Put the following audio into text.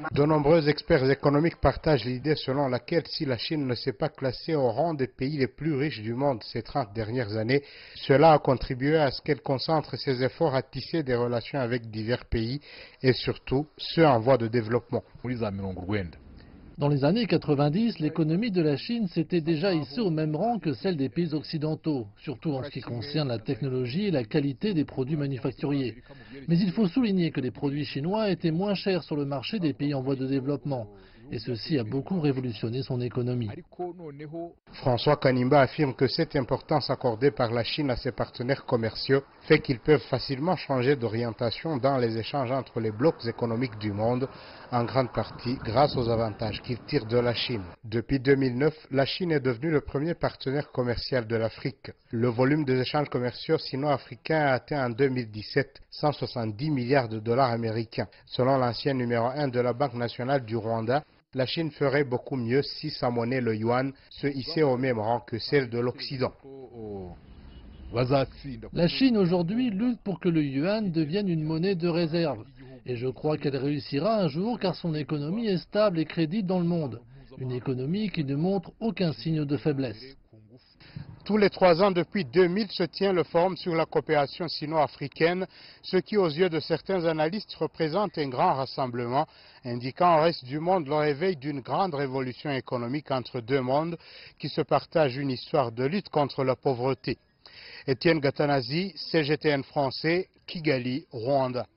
De nombreux experts économiques partagent l'idée selon laquelle si la Chine ne s'est pas classée au rang des pays les plus riches du monde ces 30 dernières années, cela a contribué à ce qu'elle concentre ses efforts à tisser des relations avec divers pays et surtout ceux en voie de développement. Dans les années 90, l'économie de la Chine s'était déjà hissée au même rang que celle des pays occidentaux, surtout en ce qui concerne la technologie et la qualité des produits manufacturiers. Mais il faut souligner que les produits chinois étaient moins chers sur le marché des pays en voie de développement, et ceci a beaucoup révolutionné son économie. François Kanimba affirme que cette importance accordée par la Chine à ses partenaires commerciaux fait qu'ils peuvent facilement changer d'orientation dans les échanges entre les blocs économiques du monde, en grande partie grâce aux avantages qu'ils tirent de la Chine. Depuis 2009, la Chine est devenue le premier partenaire commercial de l'Afrique. Le volume des échanges commerciaux sino-africains a atteint en 2017 170 milliards de dollars américains. Selon l'ancien numéro 1 de la Banque nationale du Rwanda, la Chine ferait beaucoup mieux si sa monnaie, le yuan, se hissait au même rang que celle de l'Occident. La Chine aujourd'hui lutte pour que le yuan devienne une monnaie de réserve. Et je crois qu'elle réussira un jour car son économie est stable et crédible dans le monde. Une économie qui ne montre aucun signe de faiblesse. Tous les 3 ans depuis 2000 se tient le Forum sur la coopération sino-africaine, ce qui aux yeux de certains analystes représente un grand rassemblement, indiquant au reste du monde le réveil d'une grande révolution économique entre deux mondes qui se partagent une histoire de lutte contre la pauvreté. Étienne Gatanazi, CGTN français, Kigali, Rwanda.